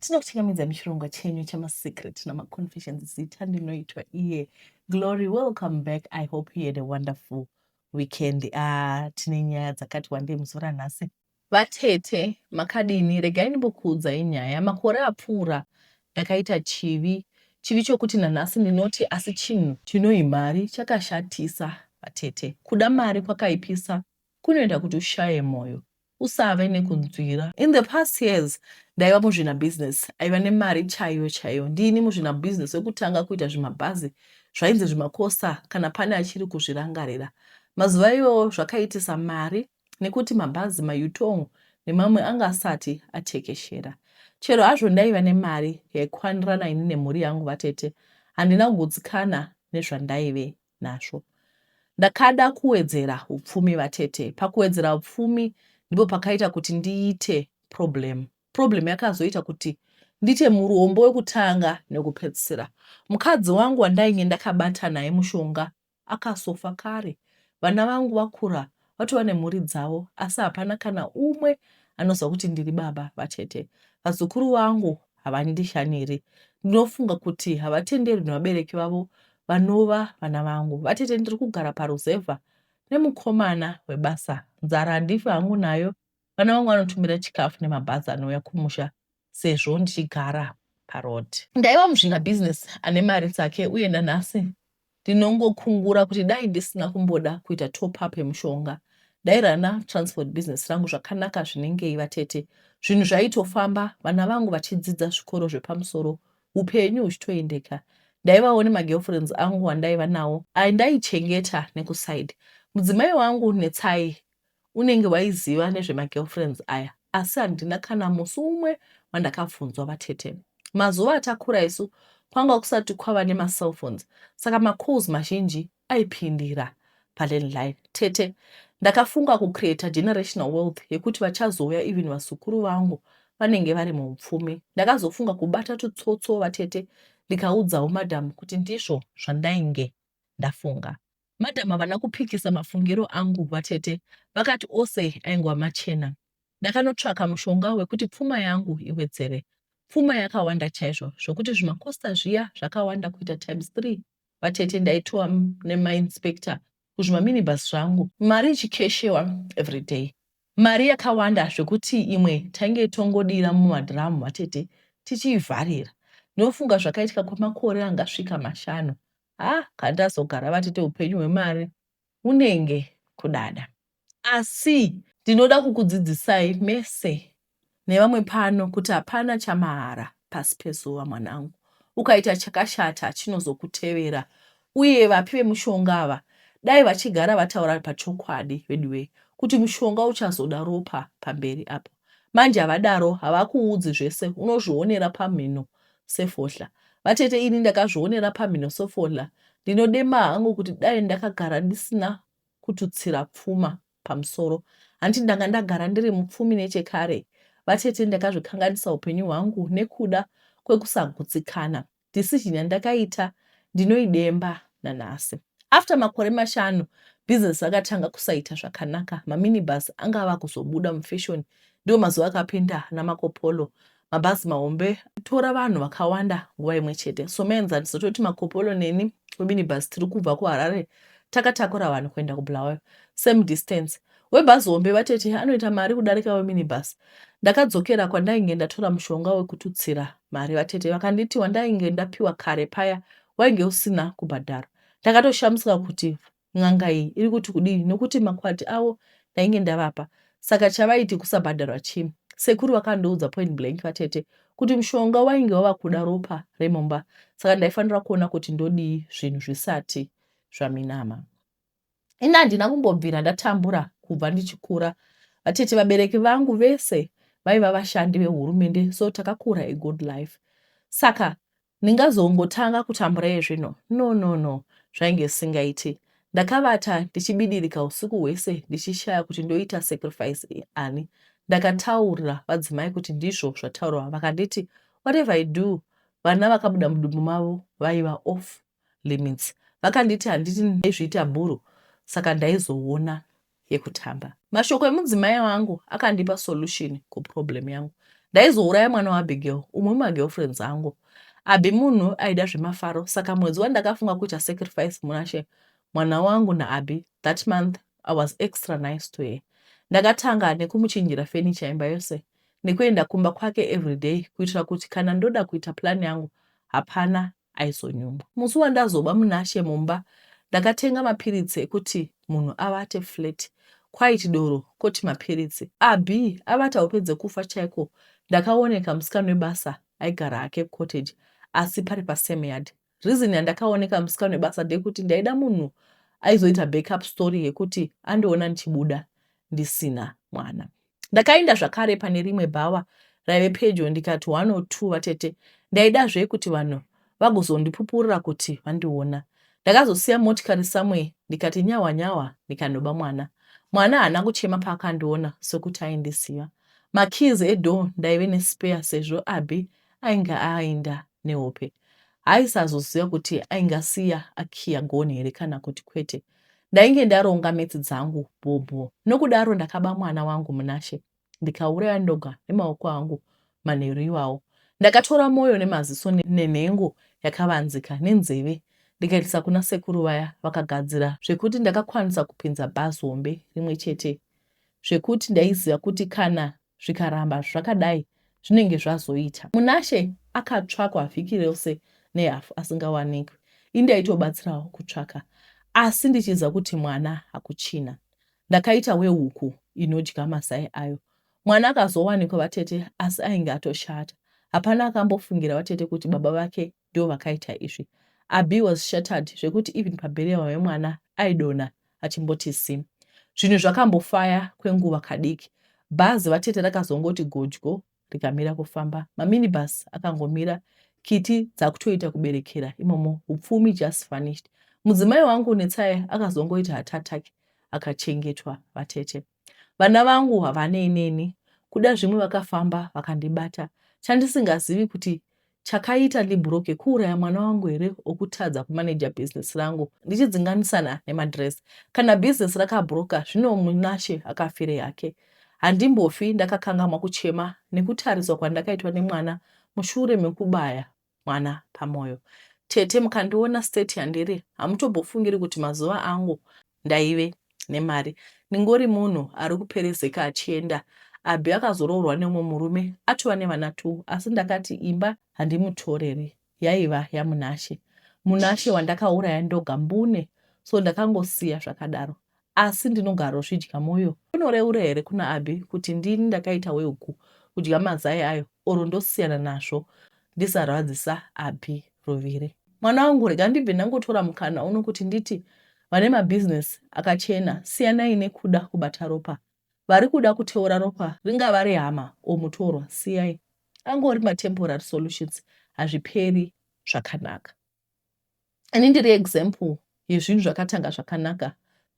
Tinokuchingamidza muchirongwa chenyu chama-secret nama-confessions zita ndinoitwa iye Glory. Welcome back. I hope you had a wonderful weekend. Tine nyaya dzakati wandei musi ranhasi. Vatete makadini, regai ndimbokuudzai nyaya. Makore apfuura ndakaita chivi chokuti nanhasi ndinoti asi chinhu chinoi mari chakashatisa. Vatete, kuda mari kwakaipisa kunoita kuti ushaye mwoyo, usave nekunzvira. In the past years ndaiva muzvina business aiva nemari chaiyo. Ndini muzvina business wekutanga kuita zvimabhazi zvainzi zvimakosa kana pane achiri kuzvirangarira. Mazuva iwayo zvakaitisa mari nekuti mabhazi maYutong nemamwe anga asati atekeshera. Chero hazvo ndaiva nemari yaikwanirana ini nemhuri yangu vatete, handina kugutsikana nezvandaive nazvo. Ndakada kuwedzera upfumi vatete. Pakuwedzera upfumi ndipo pakaita kuti ndiite problem yakazoita kuti ndite murombo wekutanga nekupedzisira. Mukadzi wangu wandainge ndakabata naye mushonga akasofa kare. Vana vangu vakura vatova nemhuri dzavo, asi hapana kana umwe anoziva kuti ndiri baba vatete. Vazukuru vangu havandishaniri. Ndinofunga kuti havatenderwi nevabereki vavo vanova vana vangu. Vatete, ndiri kugara paruzevha nemukomana webasa. Nzara handifi hangu nayo. Vana vangu vanotumira chikafu nemabhazi anouya kumusha sezvo ndichigara parodi. Ndaiva muzvina business ane mari dzake uye nanhasi ndinongokungura kuti dai ndisina kumboda kuita top up yemushonga. Ndairana transport business rangu zvakanaka zvinengei vatete. Zvinhu zvaitofamba, vana vangu vachidzidza zvikoro zvepamusoro, upenyu huchitoendeka. Ndaivawo nemagirlfriends angu wandaiva nawo andaichengeta nekusaidi. Mudzimai wangu Netsai unenge waiziva nezvemagirlfriends aya, asi handina kana musi umwe wandakabvunzwa vatete. Mazuva atakura isu kwanga kusati kwava nemacelphones, saka macalls mazhinji aipindira palandline. Tete, ndakafunga kucreata generational wealth yekuti vachazouya even vasukuru vangu vanenge vari muupfumi. Ndakazofunga kubata tutsotso vatete ndikaudzawo madam kuti ndizvo zvandainge ndafunga. Madam havana kupikisa mafungiro angu vatete, vakati ose aingwa machena. Ndakanotsvaka mushonga wekuti pfuma yangu iwedzere. Pfuma yakawanda chaizvo zvokuti zvimakosta zviya zvakawanda kuita ×3 vatete. Ndaitova nemainspector kuzvimaminibus zvangu, mari ichikeshewa everyday. Mari yakawanda zvokuti imwe tainge tongodira mumadhiramu vatete tichiivharira. Ndinofunga zvakaitika kwamakore angasvika 5. Kandazogara vatete, upenyu hwemari unenge kudada. Asi ndinoda kukudzidzisai mese nevamwe pano kuti hapana chamahara pasi pezuva mwanangu. Ukaita chakashata chinozokutevera. Uye vapi vemushonga ava dai vachigara vataura pachokwadi veduwe kuti mushonga uchazoda ropa pamberi apo. Manje havadaro, havakuudzi zvese, unozvionera pamhino sefohla. Vatete, ini ndakazvionera pamhino sefohla. Ndinodema hangu kuti dai ndakagara ndisina kututsira pfuma pamusoro. Handiti ndanga ndagara ndiri mupfumi nechekare. Vatete, ndakazvikanganisa upenyu hwangu nekuda kwekusagutsikana. Decision yandakaita ndinoidemba nanhasi. After makore 5 business akatanga kusaita zvakanaka. Maminibus angava kuzobuda mufashion. Ndio mazuva akapinda naMarco-Polo. Mabhazi mahombe tora vanhu vakawanda nguva imwe chete. So maenzaniso toti Marco-Polo neni weminibus tiri kubva kuHarare takatakura vanhu kuenda kuBulawayo, same distance. Webhazi hombe vatete anoita mari kudarika weminibus. Ndakadzokera kwandainge ndatora mushonga wekututsira mari vatete. Vakanditi wandainge ndapiwa kare paya wainge usina kubhadhara. Ndakatoshamisa kuti n'anga iyi iri kuti kudii, nokuti makwati avo ndainge ndavapa. Saka chavaiti kusabhadharwa chinhu. Sekuru vakandoudza point blank vatete kuti mushonga wainge wava kuda ropa remumba. Saka ndaifanira kuona kuti ndodii zvinhu zvisati zvaminama. Ina handina kumbobvira ndatambura kubva ndichikura. Vatete, vabereki vangu vese vaiva vashandi vehurumende, so takakura a good life. Saka ndingazongotanga kutambura zvino. No. Zvainge singaiti. Ndakavata ndichibidirika usiku hwese ndichishaya kuti ndoita sacrifice ani. Ndakataurira vadzimai kuti ndizvo zvataurwa. Vakanditi whatever I do, vana vakabuda mudumbu mavo vaiva off limits. Vakanditi handiti ndezviita bhuru, saka ndaizoona yekutamba. Mashoko emudzimai wangu akandipa solution kuproblem yangu. ndaizouraya mwana waAbigail, umwe wemagirlfriends angu. Abi munhu aida zvemafaro, saka mwedzi wandakafunga kuita sacrifice munashe mwana wangu naAbi, that month I was extra nice to her. Ndakatanga nekumuchinjira furniture imba yose, nekuenda kumba kwake everyday kuitira kuti kana ndoda kuita plan yangu hapana aizonyumwa. Musi wandazoba munashe mumba, ndakatenga mapiritsi ekuti munhu avate flat. Kwaiti doro koti mapiritsi. Abi avata upedze kufa chaiko. Ndakaoneka musikana webasa aigara hake cottage asi pari pasame yard. Reason yandakaoneka musikana webasa ndekuti ndaida munhu aizoita backup story yekuti andiona ndichibuda ndisina mwana. Ndakaenda zvakare pane rimwe bhawa raive pedyo ndikati 1 or 2 vatete, ndaidazve kuti vanhu vagozondipupurira kuti vandiona. Ndakazosiya motikari somewhere ndikati nyawa nyawa ndikandoba mwana. Mwana haana kuchema paakandiona sokuti aindisiya. Makeys edoor ndaive nespare sezvo Abi ainga aenda nehope. Haisazoziva kuti aingasiya akiya goni here kana kuti kwete. Ndainge ndaronga metsi dzangu bobo. Nokudaro ndakaba mwana wangu munashe. Ndikauraya ndoga nemaoko angu manheru iwawo. Ndakatora moyo nemaziso nenhengo yakavanzika nenzeve. Ndikaisa kuna sekuru vaya vakagadzira zvekuti ndakakwanisa kupinza bhazi hombe rimwe chete. Zvekuti ndaiziva kuti kana zvikaramba zvakadai zvinenge zvazoita. Munashe akatsvakwa vhiki rose nehafu asingawanikwi. Indaitobatsirawo kutsvaka. Asi ndichiziva kuti mwana hakuchina. Ndakaita wehuku inodya mazai ayo. Mwana akazowanikwa vatete asi ainge atoshata. Hapana akambofungira vatete kuti baba vake ndio vakaita izvi. Abi was shattered zvekuti even pabheriwa wemwana aidona achimboti sim. Zvinhu zvakambofaya kwenguva kadiki. Bhazi vatete rakazongoti godyo rikamira kufamba. Maminibus akangomira, kiti dzakutoita kuberekera imomo, upfumi just vanished. Mudzimai wangu netsai akazongoita heart attack akachengetwa vatete. Vana vangu havanei neni, kuda zvimwe vakafamba vakandibata. Chandisingazivi kuti chakaita ndibhuroke kuuraya mwana wangu here okutadza kumanager business rangu ndichidzinganisana nemadress. Kana business rakabhuroka zvino munashe akafire yake. Handimbofi ndakakangamwa kuchema nekutariswa kwandakaitwa nemwana mushure mekubaya mwana pamoyo. Tete mukandiona state yandiri hamutombofungiri kuti mazuva angu ndaive nemari. Ndingori munhu ari kuperezeka achienda. Abi akazoroorwa nemumwe murume atova nevana 2 asi ndakati imba handimutoreri, yaiva yamunashe. Munashe wandakauraya ndoga mbune, so ndakangosiya zvakadaro. Asi ndinogara zvidya moyo. Kunoreura here kuna Abi kuti ndini ndakaita wehuku kudya mazai ayo oro ndosiyana nazvo ndisarwadzisa Abi Rovire. Mwana wangu rega ndibve ndangotora mukana uno kuti nditi vane mabhizinesi akachena siyanai nekuda kubata ropa. Vari kuda kuteura ropa ringava rehama omutorwa siyai. Angori matemporary solutions, hazviperi zvakanaka. Ini ndiri example yezvinhu zvakatanga zvakanaka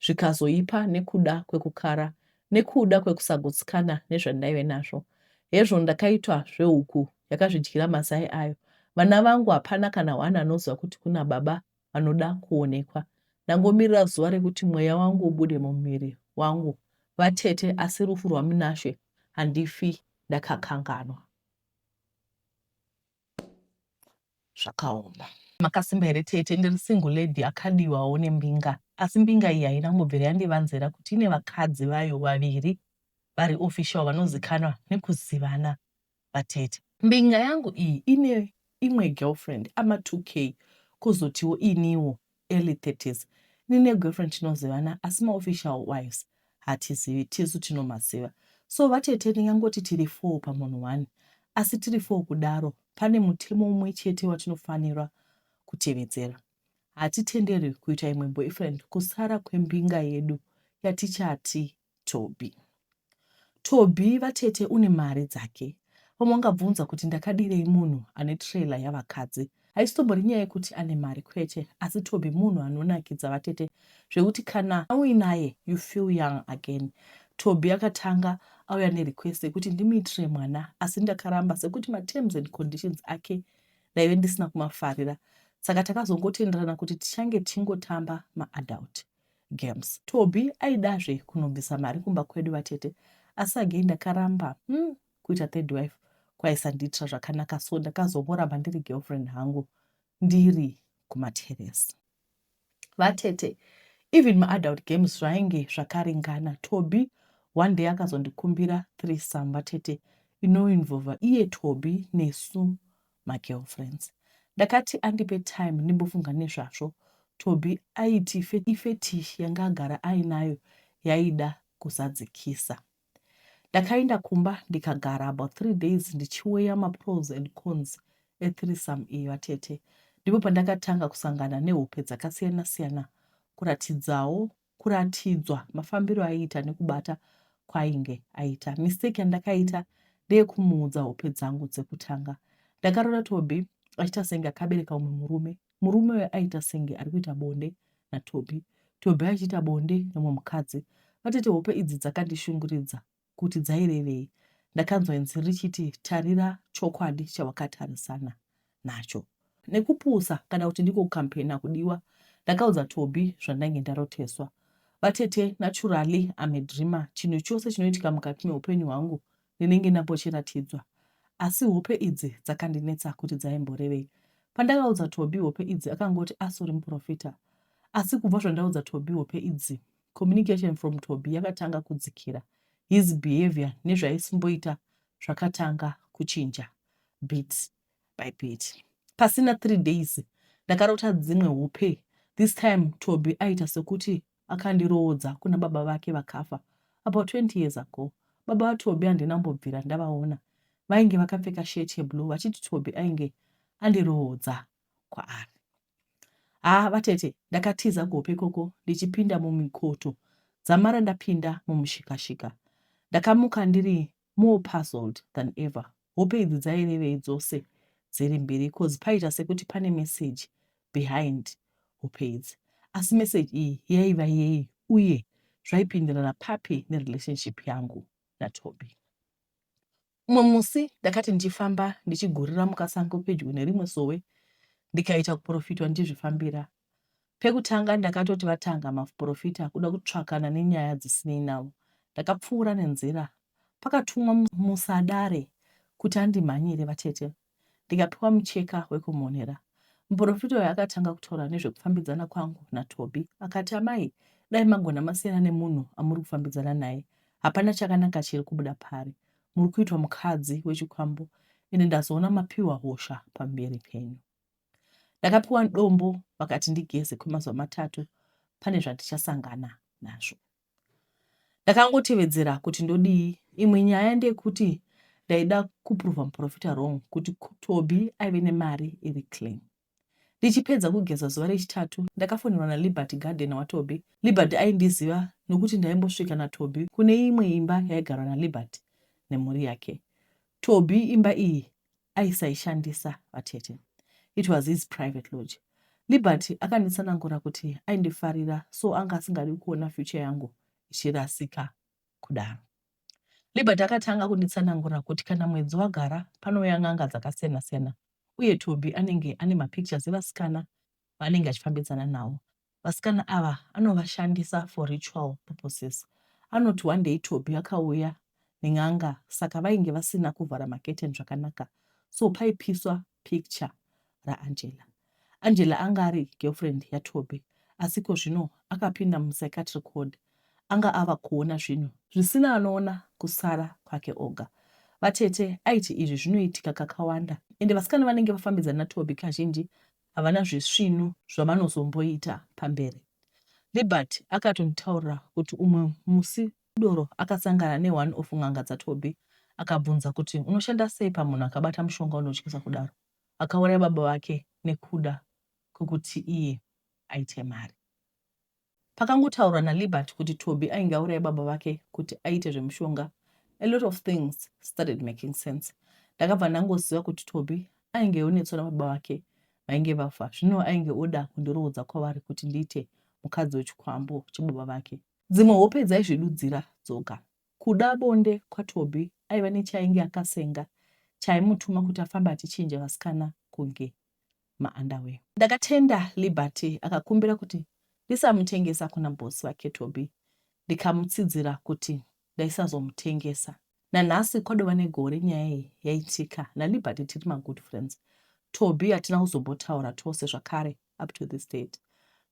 zvikazoipa nekuda kwekukara, nekuda kwekusagutsikana nezvandaive nazvo. Hezvo ndakaitwa zvehuku yakazvidyira mazai ayo. Vana vangu hapana kana wana anoziva kuti kuna baba vanoda kuonekwa. Ndangomirira zuva rekuti mweya wangu ubude mumuviri wangu. Vatete asi rufu rwamunashe handifi ndakakanganwa. Zvakaoma. Makasimba here tete, ndiri single lady akadiwawo nembinga. Asi mbinga iyi haina kumbobvira yandivanzira kuti ine vakadzi vayo vaviri vari official vanozikanwa nekuzivana vatete. Mbinga yangu iyi ine imwe girlfriend ama 2K kuzotiwo iniwo early 30s. Nine girlfriend tinozivana asi ma-official wives hatizivi, tisu tinomaziva. So vatete ndingangoti tiri 4 pamunhu 1. Asi tiri 4 kudaro pane mutemo umwe chete watinofanira kutevedzera. Hatitenderi kuita imwe boyfriend kusara kwembinga yedu yatichati Toby. Toby vatete une mari dzake. Vamwe vangabvunza kuti ndakadirei munhu ane trailer yavakadzi. Haisitombori nyaya yekuti ane mari kwete, asi Toby munhu anonakidza vatete zvekuti kana uinaye you feel young again. Toby akatanga auya nerequest yekuti ndimuitire mwana asi ndakaramba sekuti ma-terms and conditions ake ndaive ndisina kumafarira. Saka takazongotenderana kuti tichange tingotamba ma-adult games. Toby aidazve kunobvisa mari kumba kwedu vatete asi again ndakaramba kuita third wife kwaisandiitira zvakanaka, so ndakazongoramba ndiri girlfriend hangu ndiri kumateresi. Vatete, even maadult games zvainge zvakaringana. Toby one day akazondikumbira threesome vatete inoinvolva iye Toby nesu magirlfriends. Ndakati andipe time ndimbofunga nezvazvo. Toby aiti ifetish yanga agara ainayo yaida kuzadzikisa. Ndakaenda kumba ndikagara about 3 days ndichiweya mapros and cons threesome iyi vatete. Ndipo pandakatanga kusangana nehope dzakasiyana siyana, kuratidzwa mafambiro aiita nekubata kwainge aita. Mistake yandakaita ndeyekumuudza hope dzangu dzekutanga. Ndakarora Toby achiita senge akabereka umwe murume uyo aita senge ari kuita bonde naToby, Toby achiita bonde nemumwe mukadzi. Vatete, hope idzi dzakandishunguridza kuti dzairevei. Ndakanzwa inzwi richiti tarira chokwadi chawakatarisana nacho. Nekupusa kana kuti ndiko kukampena kudiwa, ndakaudza Toby zvandange ndaroteswa. Vatete, naturally I'm a dreamer. Chinhu chose chinoitika mukati meupenyu hwangu ndinenge ndambochiratidzwa. Asi hope idzi dzakandinetsa kuti dzaimborevei. Pandakaudza Toby hope idzi akangoti asori muprofita. Asi kubva zvandaudza Toby hope idzi, communication from Toby yakatanga kudzikira. His behavior nezvaisimboita zvakatanga kuchinja bit by bit. Pasina 3 days ndakarota dzimwe hope. This time Toby aita sekuti akandiroodza kuna baba vake vakafa about 20 years ago. Baba vaToby handinambobvira ndavaona. Vainge vakapfeka sheti yeblue vachiti Toby ainge andiroodza kwaari. Vatete, ndakatiza kuhope koko ndichipinda mumikoto dzamara ndapinda mumushikashika. Ndakamuka ndiri more puzzled than ever. Hope idzi dzairevei dzose dziri mbiri, cause paita sekuti pane message behind hope idzi. Asi message iyi yaiva yei uye zvaipindirana papi nerelationship yangu naToby. Umwe musi ndakati ndichifamba ndichigurira mukasango pedyo nerimwe sowe, ndikaita kuprofitwa ndizvifambira. Pekutanga ndakatoti vatanga maprofita kuda kutsvakana nenyaya dzisinei navo. Ndakapfuura nenzira pakatumwa musadare kuti andimhanyire vatete. Ndikapiwa mucheka wekumonera. Muprofita uyo akatanga kutaura nezvekufambidzana kwangu naToby. Akati, amai, dai magona masiyana nemunhu amuri kufambidzana naye, hapana chakanaka chiri kubuda pari. Muri kuitwa mukadzi wechikwambo, ine ndazoona mapiwa hosha pamberi penyu. Ndakapiwa dombo vakati ndigeze kwemazuva 3, pane zvandichasangana nazvo. Ndakangotevedzera kuti ndodii. Imwe nyaya ndeyekuti ndaida kuprova muprofita wrong kuti Toby aive nemari iri clean. Ndichipedza kugeza zuva rechitatu, ndakafonerwa naLiberty garden waToby. Liberty aindiziva nokuti ndaimbosvika naToby kune imwe imba yaigarwa naLiberty nemhuri yake. Toby imba iyi aisaishandisa vatete. It was his private lodge. Liberty akanditsanangura kuti aindifarira, so anga asingadi kuona future yangu ichirasika kudaro. Liberty akatanga kunditsanangura kuti kana mwedzi wagara panouya n'anga dzakasiyana siyana, uye Toby anenge ane mapictures evasikana vanenge achifambidzana nawo. Vasikana ava anovashandisa for ritual purposes. Anoti one day Toby akauya nenyanga, saka vainge vasina kuvhara maketeni zvakanaka, so paipiswa picture raAngela. Angela anga ari girlfriend yaToby, asiko zvino akapinda mupsychiatric ward. Anga ava kuona zvinhu zvisina anoona kusara kwake oga. Vatete, aiti izvi zvinoitika kakawanda, ende vasikana vanenge vafambidzana naToby kazhinji havana zvisvinu zvavanozomboita pamberi. Liberty akatonditaurira kuti umwe musi doro akasangana ne1 of n'anga dzaToby, akabvunza kuti unoshanda sei pamunhu akabata mushonga unotyisa kudaro. Akauraya baba vake nekuda kwokuti iye aite mari. Pakangotaurwa naLiberty kuti Toby ainge auraya baba vake kuti aite zvemushonga, a lot of things started making sense. Ndakabva ndangoziva kuti Toby ainge onetswa nababa vake vainge vafa, zvino ainge oda kundiroodza kwavari kuti ndiite mukadzi wechikwambo chebaba vake. Dzimwe hope dzaizvidudzira dzoga. Kuda bonde kwaToby aiva nechainge akasenga chaimutuma kuti afambe achichinja vasikana kunge maunderwear. Ndakatenda Liberty akakumbira kuti ndisamutengesa kuna bosi wake Toby. Ndikamutsidzira kuti ndaisazomutengesa. nanhasi kwadova negore nyaya iyi yaitika. naLiberty tiri magood friends. Toby hatina kuzombotaura tose zvakare up to this date.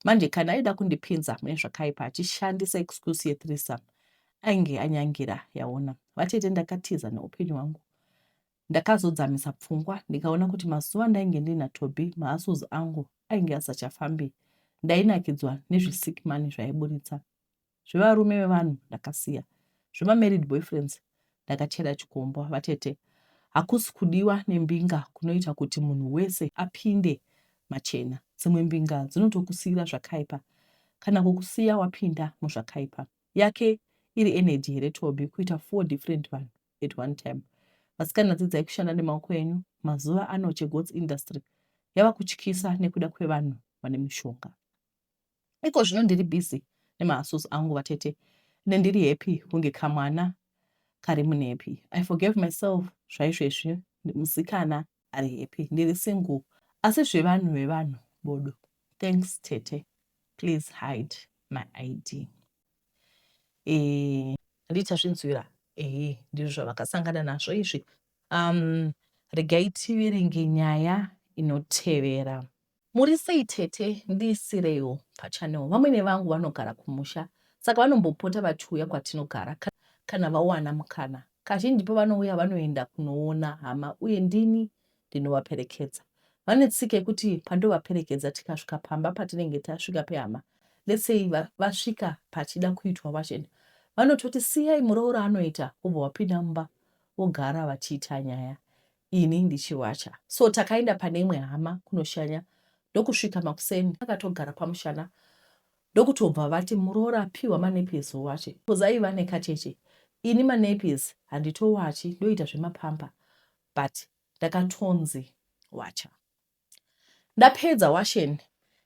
Manje kana aida kundipinza mune zvakaipa achishandisa excuse ye3 ainge anyangira. Yaona vatete ndakatiza neupenyu hwangu, ndakazodzamisa pfungwa ndikaona kuti mazuva ndainge ndina Toby maasuzi angu ainge asachafambi. Ndainakidzwa nezvisikimani zvaiburitsa. Zvevarume vevanhu ndakasiya, zvemamarried boyfriends ndakachera chikombo. Vatete hakusi kudiwa nembinga kunoita kuti munhu wese apinde machena. Dzimwe mbinga dzinotokusiyira zvakaipa kana kukusiya wapinda muzvakaipa. Yake iri energy here Toby kuita 4 different vanhu at one time. Vasikana dzidzai kushanda nemaoko enyu. Mazuva ano cheGods industry yava kutyisa nekuda kwevanhu vane mishonga. Iko zvino ndiri busy nemaasusi angu vatete, nendiri happy kunge kamwana kari muhappy. I forgave myself zvaizvezvi musikana ari happy. Ndiri single asi zvevanhu vevanhu bodo. Thanks tete. Please hide my ID. Ndichazvinzwira ndizvo zvavakasangana nazvo izvi. Regai tiverenge nyaya inotevera. Muri sei tete ndiisirewo pachannel. Vamwene vangu vanogara kumusha saka vanombopota vachiuya kwatinogara kana vawana mukana. Kazhinji pavanouya vanoenda kunoona hama uye ndini ndinovaperekedza. Vane tsika yekuti pandovaperekedza tikasvika pamba patinenge tasvika pehama, let's say vasvika pachida kuitwa washeni, vanototi siyai muroora anoita kubva wapinda mumba vogara vachiita nyaya. Ini ndichiwacha. So takaenda pane imwe hama kunoshanya, ndokusvika makuseni akatogara pamushana, ndokutobva vati muroora piwa manepis wache. Kuzaiva nekacheche. Ini manepis handitowachi, ndoita zvemapamba, but ndakatonzi wacha. Ndapedza washeni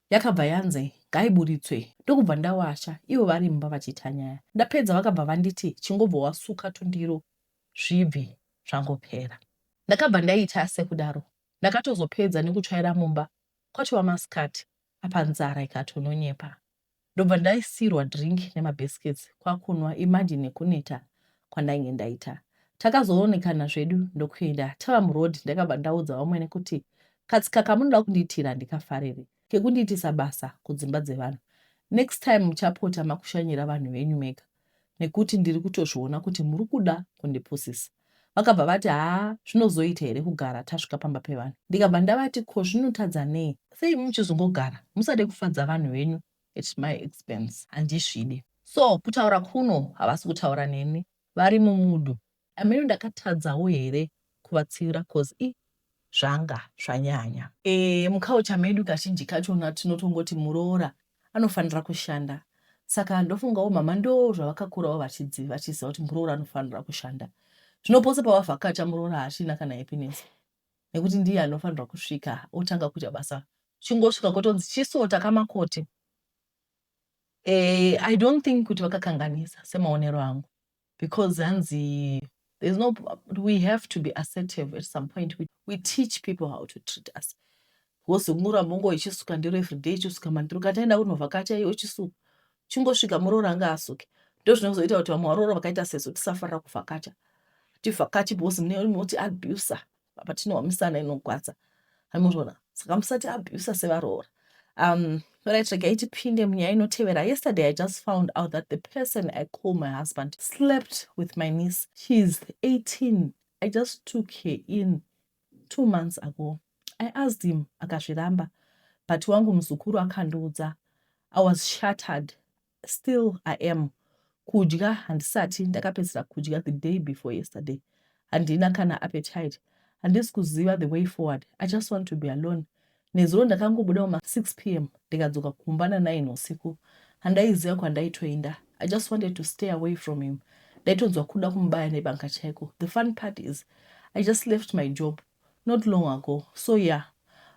yakabva yanzi ngaiburitswe, ndokubva ndawacha ivo vari mumba vachiita nyaya. Ndapedza vakabva vanditi chingobva wasuka tundiro zvibve zvangopera. Ndakabva ndaita sekudaro. Ndakatozopedza nekutsvaira mumba kwacho wamasikati apa nzara ikatononyepa. Ndobva ndaisirwa drink nemabhiskits kwakunwa. Imagine kuneta kwandainge ndaita. Takazoonekana zvedu ndokuenda tava muroad. Ndakabva ndaudza vamwene kuti katsika kamunoda kundiitira ndikafarire kekundiitisa basa kudzimba dzevanhu. Next time muchapota makushanyira vanhu venyu mega nekuti ndiri kutozviona kuti muri kuda kundipusisa. Vakabva vati zvinozoita here kugara tasvika pamba pevanhu. Ndikabva ndavati ko zvinotadza nei? Sei muchizongogara musade kufadza vanhu venyu at my expense? Handizvidi. So kutaura kuno havasi kutaura neni, vari mumudu. Ameno ndakatadzawo here kuvatsiura cause zvanga zvanyanya. Mukaucha medu kazhinji kachona tinotongoti muroora anofanira kushanda. Saka ndofungawo mama ndo zvavakakurawo vachiziva kuti muroora anofanira kushanda. Zvinopose pavavhakacha muroora hachina kana happiness. Nekuti ndiye anofanira kusvika otanga kuita basa. Chingosvika kotonzi chisota kamakoti. I don't think kuti vakakanganisa semaonero angu. Because hanzi we have to be assertive at some point. We teach people how to treat us. Wozomura mongo ichisuka ndiro everyday ichisuka mandiro. Kataenda kunovhakacha iyo ichisuka. Chingosvika muroora anga asuke. Ndo zvinozoita kuti vamwe varoora vakaita sesu tisafarira kuvhakacha. Tivhakachi bosi munoti abuser. Patinowamisana inogwadza. Hamurona. Saka musati abuser sevaroora. Right, regai tipinde munyaya inotevera. Yesterday I just found out that the person I call my husband slept with my niece. She's 18. I just took her in 2 months ago. I asked him akazviramba, but wangu muzukuru akandiudza. I was shattered. Still I am. Kudya handisati ndakapedzera kudya the day before yesterday. Handina kana appetite. Handisi kuziva the way forward. I just want to be alone. Nezuro ndakangobuda ma 6 p.m. ndikadzoka kumbana 9 usiku. Handaiziva kwandaitoenda. I just wanted to stay away from him. Ndaitonzwa kuda kumubaya nebanga chaiko. The fun part is I just left my job not long ago. So yeah,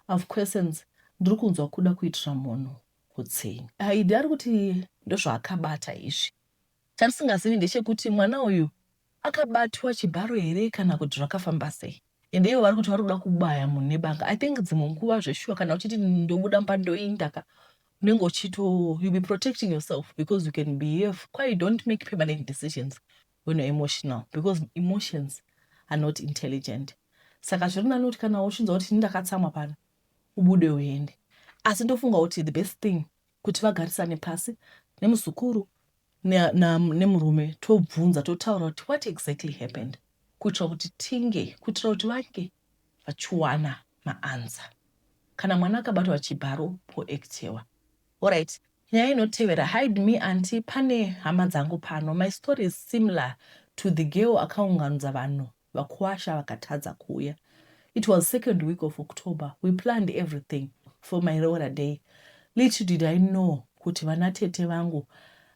I have questions. Ndiri kunzwa kuda kuitira munhu kutsei. Idari kuti ndozvaakabata izvi. Chandisingazivi ndechekuti mwana uyu akabatwa chibharo here kana kuti zvakafamba sei. Ende ivo vari kuti vari kuda kubaya munhu nebanga. I think dzimwe nguva zveshuwa kana uchiti ndobuda mbandoindaka unenge uchito, you'll be protecting yourself because you can behave quite, don't make permanent decisions when you're emotional, because emotions are not intelligent. Saka zviri nani kuti kana uchinzwa kuti ndakatsamwa pano ubude uende. Asi ndofunga kuti the best thing kuti vagarisane pasi nemuzukuru nemurume tobvunza totaura kuti what exactly happened, kuitira kuti tinge kuitira kuti vange vachiwana maanza. Kana mwana akabatwa chibharo poactewa. Alright, nyaya inotevera hide me auntie, pane hama dzangu pano. My story is similar to the girl akaunganidza vanhu vakuwasha vakatadza kuuya. It was 2nd week of October. We planned everything for my Rora day. Little did I know kuti vanatete vangu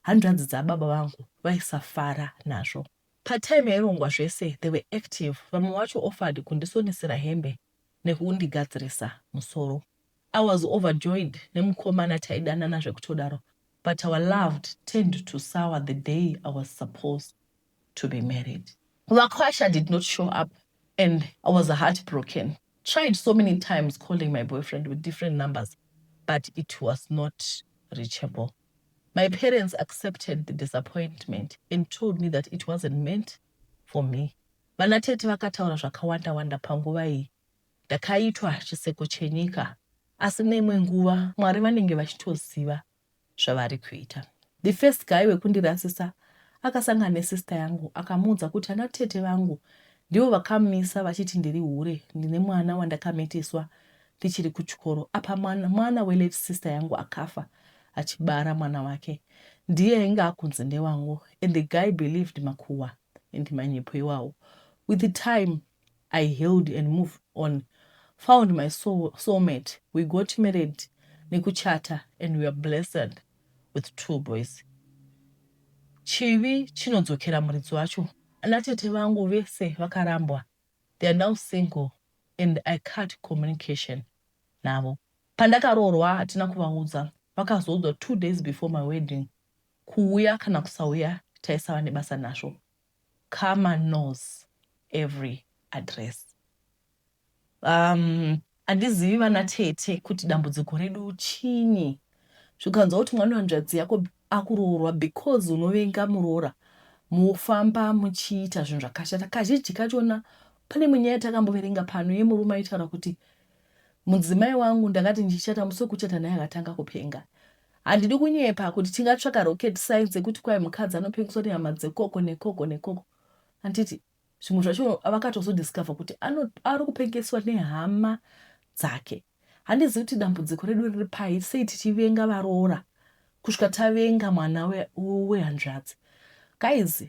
hundreds dzababa vangu vaisafara nazvo. Patime yairongwa zvese, they were active. Vamwe vacho offered kundisonesera hembe nekundigadzirisa musoro. I was overjoyed nemukomana taidanana zvekutodaro, but our love turned to sour the day I was supposed to be married. Wakwasha did not show up and I was heartbroken. Tried so many times calling my boyfriend with different numbers, but it was not reachable. My parents accepted the disappointment and told me that it wasn't meant for me. Vanatete vakataura zvakawanda panguva iyi. Ndakaitwa chiseko chenyika. Asi neimwe nguva Mwari vanenge vachitoziva zvavari kuita. The first guy wekundirasisa akasangana nesister yangu akamuudza kuti anatete vangu ndivo vakamisa vachiti ndiri hure, ndine mwana wandakametiswa ndichiri kuchikoro. Apa mwana welate sister yangu akafa achibara mwana wake. Ndiye ainge akunzi ndewangu, and the guy believed makuwa and manyepo iwawo. With the time, I healed and moved on. Found my soulmate. We got married, nekuchata, and we are blessed with 2 boys. Chivi chinodzokera muridzi wacho. Anatete vangu vese vakarambwa. They are now single, and I cut communication navo. Pandakaroorwa hatina kuvaudza. Vakazoudza 2 days before my wedding. Kuuya kana kusauya taisava nebasa nazvo. Karma knows every address. Handizivi vanatete kuti dambudziko redu chinyi. Zvikanzwa kuti mwana wanzvadzi yako akuroorwa because unovenga muroora, mufamba muchiita zvinhu zvakashata. Kazhinji kachona pane munyaya yatakamboverenga pano yemurume aitaura kuti mudzimai wangu ndakati ndichata musi wekuchata naye akatanga kupenga. Handidi kunyepa kuti tingatsvaka rocket science yekuti kwai mukadzi anopengeswa nehama dzekoko nekoko. Handiti zvimwe zvacho vakatozodiscover kuti ari kupengeswa nehama dzake. Handizivi kuti dambudziko redu riri pai, sei tichivenga varoora kusvika tavenga mwana wehanzvadzi. Guys,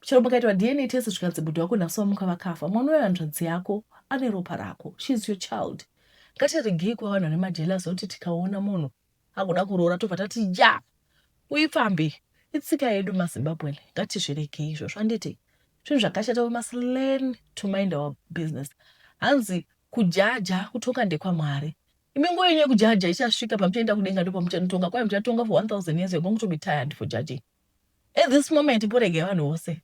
chero mukaitwa DNA test zvikanzi mudhi wako nhasi wamuka vakafa, mwana wehanzvadzi yako ane ropa rako. She is your child. Ngatiregei kuva vanhu vane majealous kuti tikaona munhu akuda kuroora tobva tati ja uifambe. Itsika yedu maZimbabwe. Ngatizviregei izvozvo. Handiti zvinhu zvakashata. We must learn to mind our business. Hanzi kujaja kutoka ndekwaMwari. Imengo yenye kujaja ichasvika pamuchaenda kudenga ndipo muchanotonga. Kwai muchatonga for 1000 years, you're going to be tired for judging. At this moment porege vanhu vose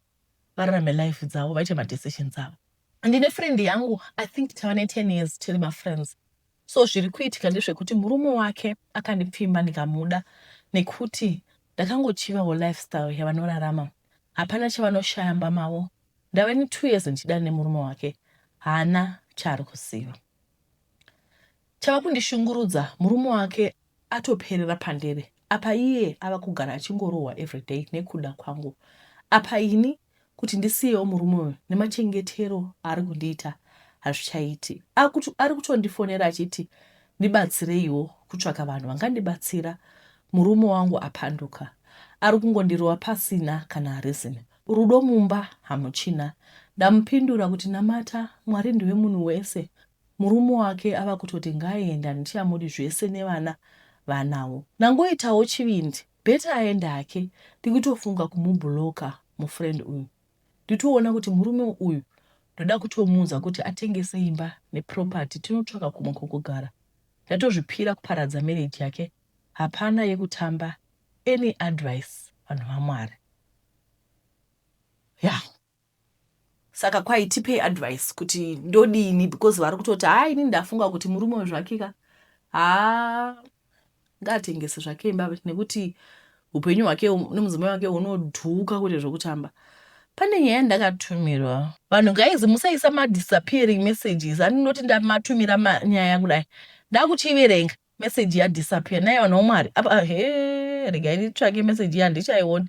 vararame life dzavo vaite madecisions avo. Ndine friend yangu, I think tavane 10 years tiri mafriends. So zviri kuitika ndezvekuti murume wake akandipfimba ndikamuda nekuti ndakangochivawo lifestyle yavanorarama. Hapana chavanoshaya mba mavo. Ndave ne 2 years ndichida nemurume wake. Hana chaari kuziva. Chava kundishungurudza, murume wake atoperera pandere. Apa iye ava kugara achingorohwa everyday nekuda kwangu. Apa ini kuti ndisiyewo murume uyu nemachengetero ari kundiita hazvichaiti. Ari kutondifonera achiti ndibatsireiwo kutsvaka vanhu vangandibatsira. Murume wangu apanduka. Ari kungondirova pasina kana reason. Rudo mumba hamuchina. Ndamupindura kuti namata Mwari ndiwe munhu wese. Murume wake ava kutoti ngaende, handichamudi zvese nevana vanawo. Nangoitawo chivindi, beta aende hake, ndikutofunga kumubhuloka mufriend uyu. Nditoona kuti murume uyu ndoda kutomuudza kuti atengese imba neproperty, tinotsvaka kumwe kokugara. Ndatozvipira kuparadza marriage yake. Hapana yekutamba. Any advice vanhu vaMwari. Yeah. Saka kwai tipe advice kuti ndodini, because vari kutoti ini ndafunga kuti murume wezvakika ngatengese zvake imba nekuti upenyu hwake nemudzimai wake unodhuka kuti zvokutamba. Pane nyaya ndakatumirwa. Vanhu ngaizi musaisa disappearing messages. Andinoti ndamatumira nyaya kudai. Ndakuchiverenga message disappear. Naye vanhu vaMwari. Apa regai nditsvake message yandichaiona.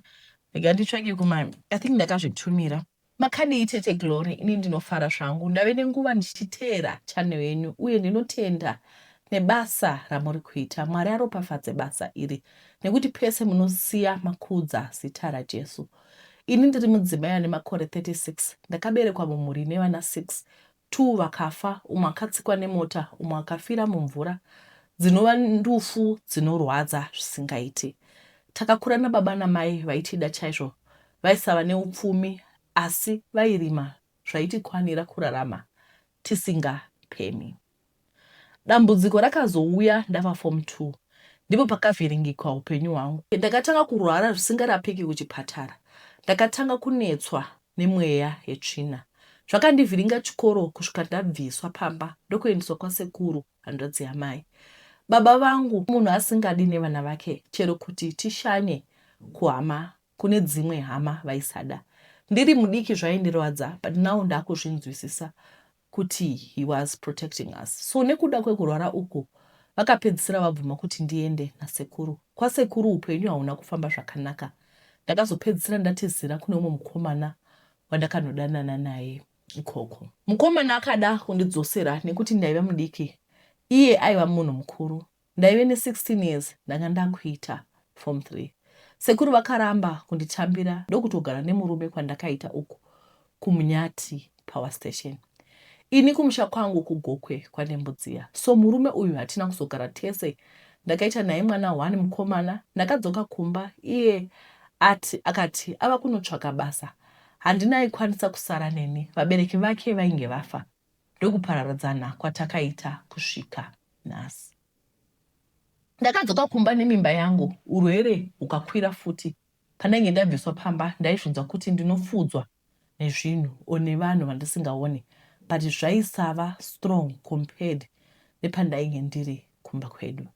Regai nditsvake kumami. I think ndakazvitumira. Makani itete Glory, ini ndinofara zvangu. Ndave nenguva ndichiteera channel yenyu uye ndinotenda nebasa ramuri kuita. Mwari aropafadze basa iri. Nekuti pese munosiya makudza zita raJesu. Ini ndiri mudzimai ane makore 36. Ndakaberekwa mumhuri nevana 6. 2 vakafa, umwe akatsikwa nemota, umwe akafira mumvura. Dzinova ndufu dzinorwadza zvisingaiti. Takakura nababa namai vaitida chaizvo. Vaisava neupfumi asi vairima zvaitikwanira kurarama tisingapemi. Dambudziko rakazouya ndava form 2. Ndipo pakavhiringika upenyu hwangu. Ndakatanga kurwara zvisingarapiki kuchipatara. Ndakatanga kunetswa nemweya yetsvina. Zvakandivhiringa chikoro kusvika ndabviswa pamba ndokuendeswa kwasekuru hanzvadzi yamai. Baba vangu munhu asingadi nevana vake chero kuti tishanye kuhama kune dzimwe hama vaisada. Ndiri mudiki zvaindirwadza, but now ndakuzvinzwisisa kuti he was protecting us. So nekuda kwekurwara uku vakapedzisira vabvuma kuti ndiende nasekuru. Kwasekuru upenyu hauna kufamba zvakanaka. Ndakazopedzisira ndatizira kune umwe mukomana wandakanodanana naye ikoko. Mukomana akada kundidzosera nekuti ndaiva mudiki. Iye aiva munhu mukuru. Ndaive ne16 years ndanga ndakuita form 3. Sekuru vakaramba kunditambira ndokutogara nemurume kwandakaita uku kuMunyati power station. Ini kumusha kwangu kuGokwe kwaNembudziya. So murume uyu hatina kuzogara tese. Ndakaita naye mwana 1 mukomana. Ndakadzoka kumba iye akati ava kunotsvaka basa. Handinaikwanisa kusara neni. Vabereki vake vainge vafa. Ndokuparadzana kwatakaita kusvika nhasi. Ndakadzoka kumba nemimba yangu, urwere ukakwira futi. Pandange ndabviswa pamba, ndaizvunza kuti ndinofudzwa nezvinhu nevanhu vandisingaoni, but zvaisava strong compared nepandainge ndiri kumba kwedu.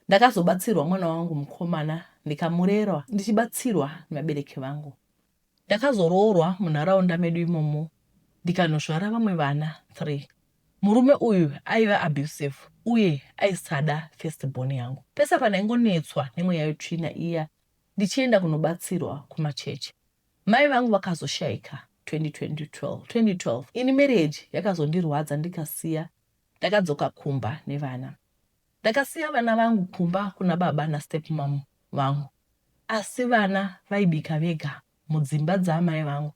Ndakazobatsirwa mwana wangu mukomana, ndikamurera ndichibatsirwa nevabereki vangu. Ndakazoroorwa munharaunda medu imomo, ndikanozvara vamwe vana 3. Murume uyu aiva abusive uye aisada firstborn yangu. Pese pandaingonetswa nemweya yetsvina iya, ndichienda kunobatsirwa kumachechi. Mai vangu vakazoshaika 2012. Ini marriage yakazondirwadza ndikasiya. Ndakadzoka kumba nevana. Ndakasiya vana vangu kumba kuna baba nastepmom vangu. Asi vana vaibika vega mudzimba dzamai vangu.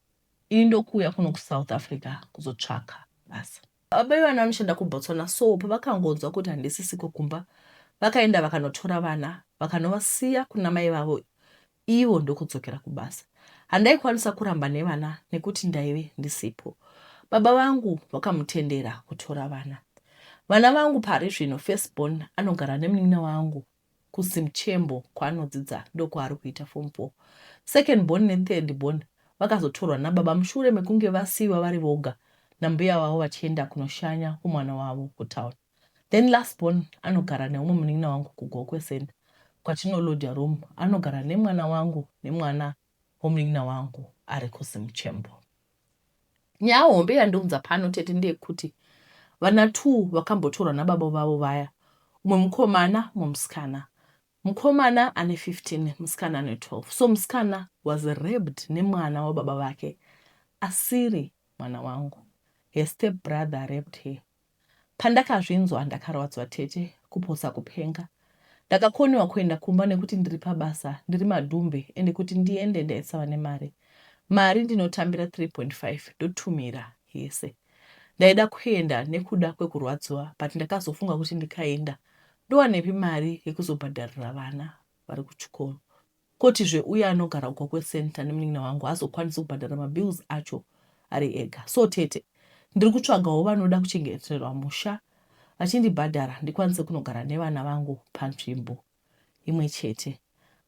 Ini ndokuuya kuno kuSouth Africa kuzotsvaka basa. Baba vana vanoshanda kuBotswana, so pavakangonzwa kuti handisisiko kumba, vakaenda vakanotora vana, vakanovasiya kuna mai vavo, ivo ndokudzokera kubasa. Handaikwanisa kuramba nevana nekuti ndaive ndisipo. Baba vangu vakamutendera kutora vana. Vana vangu pari zvino firstborn anogara nemunina wangu kuSimchembo kwaanodzidza ndokwaari kuita form 4. Secondborn nethirdborn vakazotorwa nababa mushure mekunge vasiyiwa vari voga nambuya wavo vachienda kunoshanya kumwana wavo kutown. Then lastborn anogara neumwe munina wangu kuGokwe Center kwatinolodya room. Anogara nemwana wangu nemwana womunina wangu ari kuSimchembo. Nyaya hombe yandiunza pano tete ndeyekuti vana 2 vakambotorwa nababa vavo vaya. Umwe mukomana, umwe musikana. Mukomana ane 15, musikana ane 12. So musikana was raped nemwana wababa vake. Asiri mwana wangu. Her step brother raped her. Pandakazvinzwa ndakarwadzwa tete kuposa kupenga. Ndakakoniwa kuenda kumba nekuti ndiri pabasa, ndiri madhumbe, ende kuti ndiende ndaisava nemari. Mari ndinotambira 3.5 ndotumira yese. Ndaida kuenda nekuda kwekurwadziwa, but ndakazofunga kuti ndikaenda ndowanepi mari yekuzobhadharira vana vari kuchikoro. Kotizve uya anogara kuGokwe Center nemunina wangu azokwanisa kubhadhara mabills acho ari ega. So tete ndiri kutsvagawo vanoda kuchengeterwa musha vachindibhadhara ndikwanise kunogara nevana vangu panzvimbo imwe chete.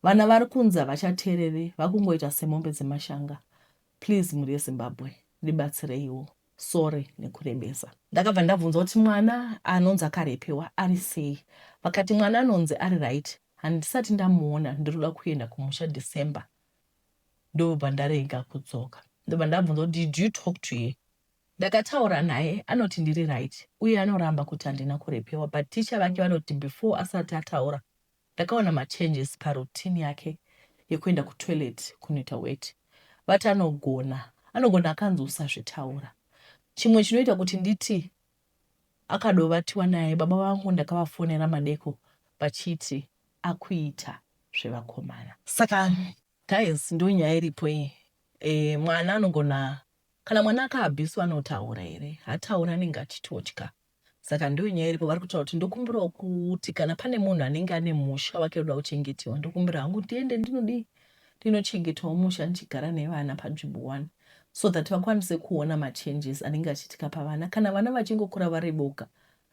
Vana vari kunzi havachateereri, vakungoita semombe dzemashanga. Please muri yeZimbabwe ndibatsireiwo. Sorry nekurembesa. Ndakabva ndabvunzwa kuti mwana anonzi akarepewa ari sei. Vakati mwana anonzi ari right. Handisati ndamuona, ndiri kuda kuenda kumusha December. Ndobva ndarega kudzoka. ndobva ndabvunza kuti did you talk to ye? Ndakataura naye anoti ndiri right uye anoramba kuti handina kurepiwa, but ticha vake vanoti before asati ataura ndakaona machanges parutini yake yekuenda kutoilet kunoita wet. Vati anogona akanzi usazvitaura. Chimwe chinoita kuti nditi akadovatiwa naye baba vangu ndakavafonera madeko vachiti akuita zvevakomana. Saka guys, ndo nyaya iripo iyi. Mwana anogona kana mwana akaabhiswa anotaura here, hataura anenge achitotya. Saka ndo nyaya iripo. Vari kutaura kuti ndokumbirawo kuti kana pane munhu anenge ane musha wake unoda kuchengetiwa, ndokumbira hangu ndiende ndinochengetawo musha ndichigara nevana panzvimbo 1 so that vakwanise kuona machanges anenge achiitika pavana. Kana vana vachingokura vari boga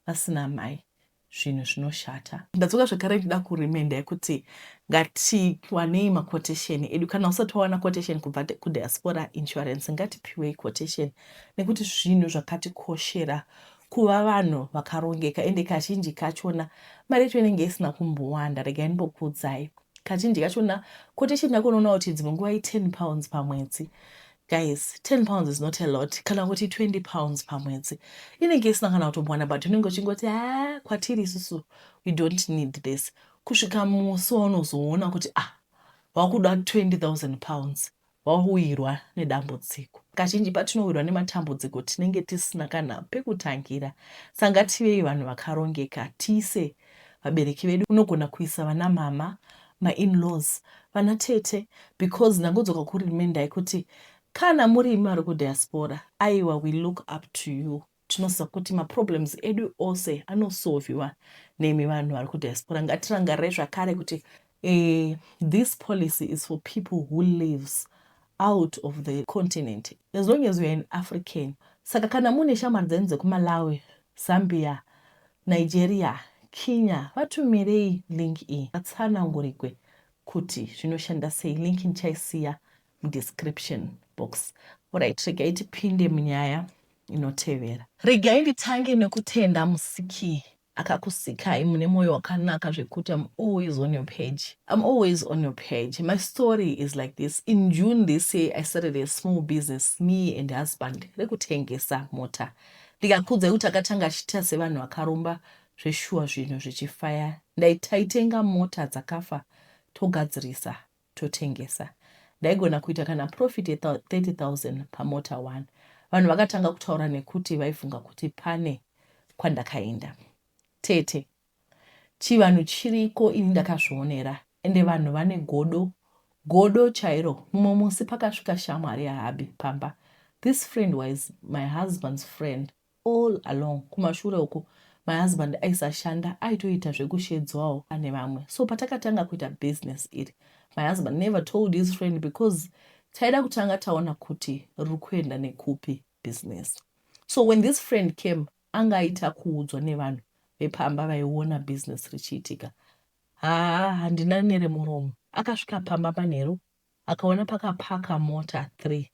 vasina mai, zvinhu zvinoshata. Ndadzoka zvakare ndida kurimenda yekuti ngatiwanei maquotation edu. Kana usati wawana quotation kubva kudiaspora insurance ngatipiwei quotation, nekuti zvinhu zvakatikoshera kuva vanhu vakarongeka. Ende kazhinji kachona mari yacho inenge isina kumbowanda. Regai ndimbokuudzai, kazhinji kachona quotation yako unoona kuti dzimwe nguva £10 pamwedzi. Guys, £10 is not a lot. Kana kuti £20 pamwedzi inenge isina kana kutombwana, but unenge uchingoti kwatiri isusu we don't need this. Kusvika musi waunozoona kuti wakuda £20,000 wawirwa nedambudziko. Kazhinji patinowirwa nematambudziko tinenge tisina kana pekutangira. Saka ngativei vanhu vakarongeka, tiise vabereki vedu. Unogona kuisa vana mama, ma-in-laws, vana tete, because ndangodzoka kurimenda yekuti kana muri vari kudiaspora, aiwa we look up to you. Tinoziva kuti maproblems edu ose anosolviwa nemi vanhu vari kudiaspora. Ngatirangarire zvakare kuti this policy is for people who lives out of the continent, as long as you're an African. Saka kana mune shamwari dzenyu dzekuMalawi, Zambia, Nigeria, Kenya, vatumirei link iyi vatsanangurikwe kuti zvinoshanda sei. Link ndichaisiya mudescription box. Alright, regai tipinde munyaya inotevera. Regai nditange nekutenda musiki akakusikai mune moyo wakanaka zvekuti I'm always on your page. I'm always on your page. My story is like this. In June this year, I started a small business, me and husband, rekutengesa mota. Ndikakudza kuti akatanga achita sevanhu vakaromba zveshuwa zvinhu zvichifaya. Taitenga mota dzakafa togadzirisa totengesa. Ndaigona kuita kana profit 30,000 pamota 1. Vanhu vakatanga kutaura nekuti vaifunga kuti pane kwandakaenda. Tete, chivanhu chiriko ini ndakazvionera. Ende vanhu vane godo chairo. Mumwe musi pakasvika shamwari yaHabi pamba. This friend was my husband's friend all along. Kumashure uko my husband aisashanda, aitoita zvekushedzwawo ane vamwe. So patakatanga kuita business iri, my husband never told his friend because taida kutanga taona kuti rukuenda nekupi business. So when this friend came, angaita kuudzwa nevanhu vepamba vaiona business richiitika. Handina nere muromo. Akasvika pamba panheru, akaona pakapaka mota 3.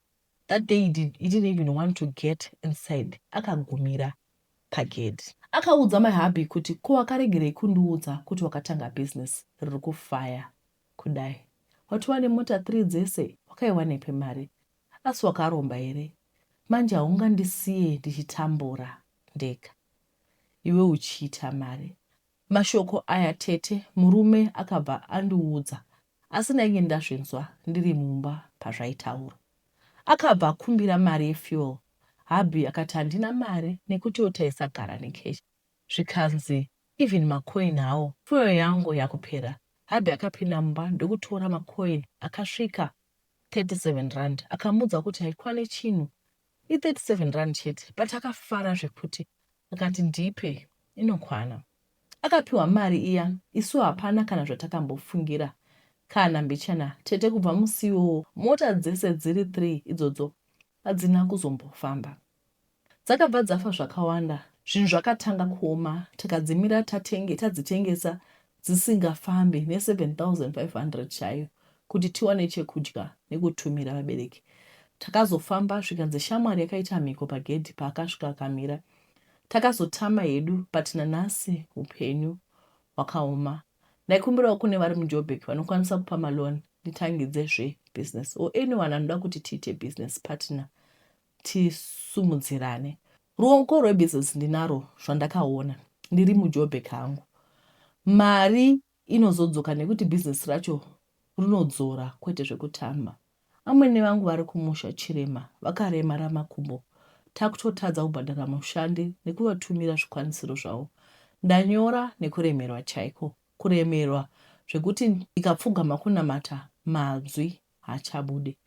That day he didn't even want to get inside. Akagumira pagedhi. Akaudza my hubby kuti ko wakaregerei kundiudza kuti wakatanga business riri kufaya kudai. Wati wane mota 3 dzese wakaiwanepi mari? Asi wakaromba here? Manje haungandisiye ndichitambura ndega, iwe uchiita mari. Mashoko aya tete murume akabva andiudza, asi ndainge ndazvinzwa ndiri mumba pazvaitaura. Akabva akumbira mari yefuel. Hubby akati handina mari nekuti utaisagara nekeshi. Zvikanzi even macoin hawo fuel yangu yakupera. Hubby akapinda mumba ndokutora macoin akasvika 37 rand. Akamudza kuti haikwane chinhu, i37 rand chete, but akafara zvekuti akati ndipe inokwana. Akapiwa mari iya, isu hapana kana zvatakambofungira kana mbichana. Tete kubva musiwo mota dzese dziri 3 idzodzo hadzina kuzombofamba. Dzakabva dzafa zvakawanda. Zvinhu zvakatanga kuoma, takadzimira tadzitengesa dzisingafambi ne7,500 chayo kuti tiwane chekudya nekutumira vabereki. Takazofamba zvikanzi shamwari yakaita mhiko pagedhi paakasvika akamira. Takazotama hedu, but nanhasi upenyu wakaoma. Ndaikumbirawo kune vari muJoburg vanokwanisa kupa maloni. nditangidze business or anyone anoda kuti tiite business partner tisumudzirane. Ruoko rwebusiness ndinaro zvandakaona ndiri muJoburg hangu. Mari inozodzoka nekuti business racho runodzora kwete zvekutamba. Amwene vangu vari kumusha Chirema vakaremara makumbo. Takutotadza kubhadhara mushandi nekuvatumira zvikwanisiro zvavo. Ndanyora nekuremerwa chaiko. Kuremerwa zvekuti ikapfugama kunamata mazwi hachabude.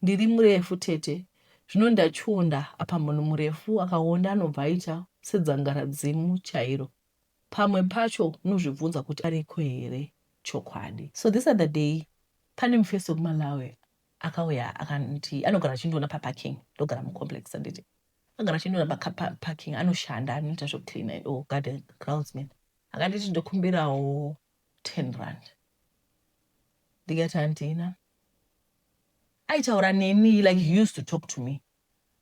Ndiri murefu tete. Zvino ndachionda apa munhu murefu akaonda anobva aita sedzangaradzimu chairo. Pamwe pacho unozvibvunza kuti ariko here chokwadi. So this other day pane mufesi wekuMalawi akauya akanti anogara achindiona paparking. Ndogara mucomplex anditi. Agara achindiona paparking anoshanda anoita zvekucleana or garden groundsman. Akanditi ndokumbirawo 10 rand. Ndikati handina. Aitaura neni like he used to talk to me.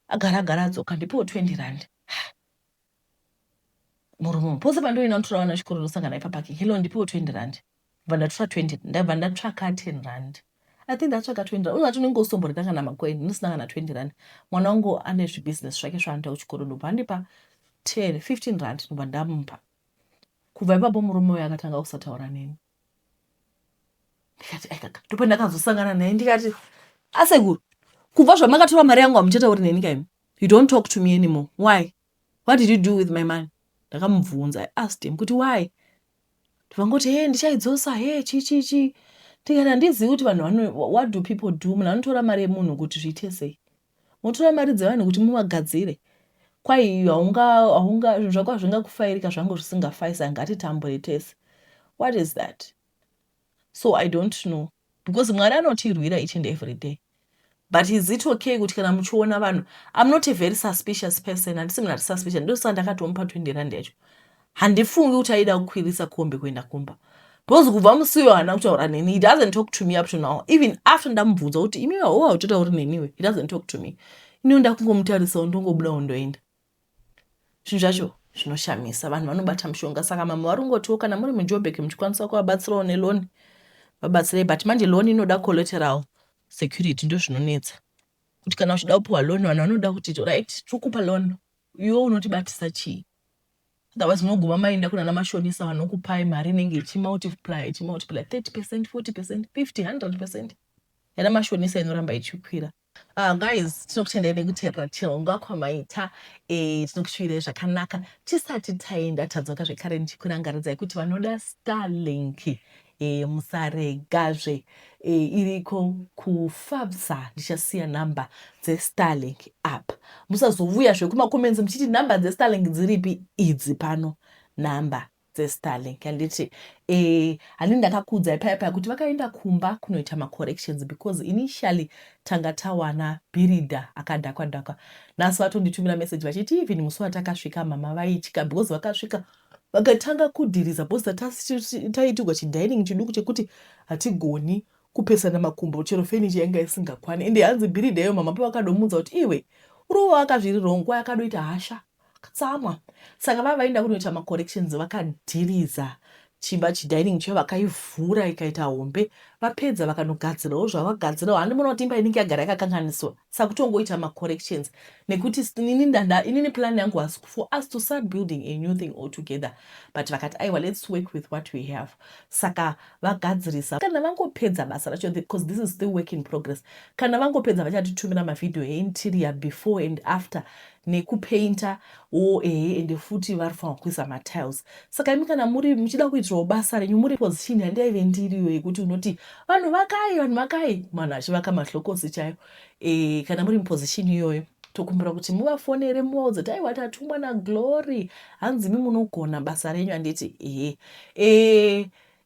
Agara adzoka ndipowo 20 rand. Murumu pose pandoina ntura wana chikoro ndosangana naye paparking. Hello ndipowo 20 rand. Ndabva ndatsvaka 10 rand. I think ndatsvaka 20 rand. Unoti unongosomboreta kana makoini ndosangana na 20 rand. Mwana wangu ane zvibusiness zvake zvaanoita kuchikoro ndobva ndipa 10 15 rand ndobva ndamupa. Kubva ipapo murume uyu akatanga kusataura neni. Ndikati aikaka ndipo ndakazosangana naye ndikati asekuru kubva zvamakatora mari yangu hamuchatauri neni kaimi. You don't talk to me anymore. Why? What did you do with my money? Ndakamubvunza. I asked him kuti why? Ndivangoti hey ndichaidzosa hey chi. Ndikati handizivi kuti vanhu what do people do? Munhu anotora mari yemunhu kuti zviite sei? Munotora mari dzevanhu kuti muvagadzire. Kwai haunga zvinhu zvako hazvingakufairika zvangu zvisingafaisa ngati tamburetese. What is that? So I don't know. Because Mwari anotirwira each and every day. But is it okay kuti kana muchiona vanhu? I'm not a very suspicious person. Handisi munhu ari suspicious. Ndosaka ndakatomupa 20 rand yacho. Handifungi kuti aida kukwirisa kombe kuenda kumba. Because kubva musiwo hana kutaura neni. He doesn't talk to me up to now. Even after ndamubvunza kuti imi wawo hautauri neniwe. He doesn't talk to me. Ini ndakungomutarisa ndongobuda undoenda. Zvinhu zvacho zvinoshamisa. Vanhu vanobata mushonga. Saka mama varungotiwo kana muri muJoburg muchikwanisa kuvabatsirawo neloni. Vabatsirei, but manje loan inoda collateral security ndo zvinonetsa. Kuti kana uchida kupuwa loan vanhu vanoda kuti right tikupa loan iwe unotibatisa chii. Otherwise munoguma maenda kuna namashonisa vanokupai mari inenge ichimultiply 30%, 40%, 50%, 100%. Yana mashonisa inoramba ichikwira. Guys, tinokutendai nekuteerera chirongwa kwamaita. Tinokushuvirirai zvakanaka. Tisati taenda tadzoka zvekare ndichikurangaridzai kuti vanoda Starlink musaregazve iriko kufabza. Ndichasiya namba dzeStarlink app. Musazovuya zvekumakomenzi muchiti namba dzeStarlink dziripi idzi pano namba dzeStarlink. Handiti hani ndakakuudzai paya kuti vakaenda kumba kunoita macorrections because initially tanga tawana builder akadhakwa. Nhasi vatonditumira message vachiti even musi watakasvika mama vaityika because vakasvika vakatanga kudhiriza bhosa taitigwa chidining chiduku chekuti hatigoni kupesana makumbo chero furniture yanga isingakwani. Ende hanzi builder yo mama pavakadomudza kuti iwe urowo zvirirongo akadoita hasha katsamwa. Saka vavaenda kunoita macorrections vakadhiriza chimba chidining cho vakaivhura ikaita hombe. Vapedza vakanogadzirawo zvavagadzirawo. Handimona kuti imba inenge yagara yakakanganiswa. Saka kutongoita macorrections nekuti inini plan yangu was for us to start building a new thing altogether. But vakati aiwa let's work with what we have. Saka vagadzirisa. Kana vangopedza basa racho because this is still work in progress. Kana vangopedza vachatitumira mavideo einterior before and after nekupainta ende futi varifanira kuisa matiles. Saka imi kana muri muchida kuitirawo basa renyu muri position handaive ndiriyo yekuti unoti vanhu vakai mwana achivaka mahlokosi chayo. Kana muri muposition iyoyo tokumbira kuti muvafonere muvaudze kuti aiwa tatumwa naGlory hanzi imi munogona basa renyu. Handiti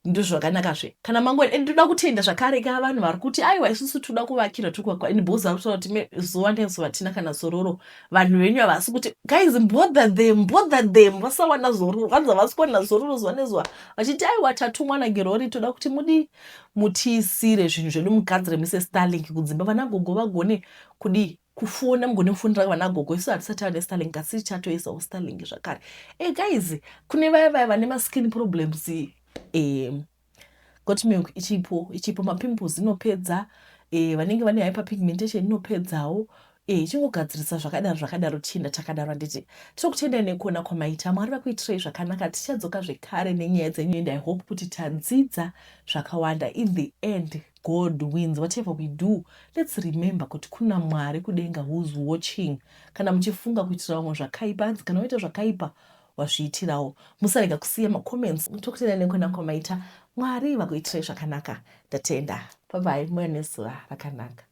ndo zvakanakazve. Kana mangwani ndoda kutenda zvakare vanhu vari kuti aiwa isusu toda kuvakira tukwakwa ini bhozi ari kutaura kuti zuva nezuva tina kana zororo vanhu venyu havasi kuti guys bother them vasawana zororo vanza vasi kuwana zororo zuva nezuva vachiti aiwa tatumwa naGlory toda kuti mutiisire zvinhu zvedu mugadzire mise Starlink kudzimba vanagogo vagone kudi kufona mugone kufundira vanagogo. Isu hatisati vane Starlink asi tichatoisawo Starlink zvakare. Guys kune vaya vane maskin problems because goat milk ichipo mapimples inopedza, vanenge vane hyperpigmentation inopedzawo, ichingogadzirisa zvakadaro chinda takadaro handiti tiri kutendai nekuona kwamaita. Mwari vakuitirai zvakanaka. Tichadzoka zvekare nenyaya dzenyu, and I hope kuti tadzidza zvakawanda. In the end, God wins. Whatever we do, let's remember kuti kuna Mwari kudenga who's watching. Kana muchifunga kuitira vamwe zvakaipa, hanzi kana waita zvakaipa wazviitirawo. Musarega kusiya macomments. Tokutendai nekuona kwamaita. Mwari vakuitirai zvakanaka. Ndatenda. Bye bye. Muve nezuva rakanaka.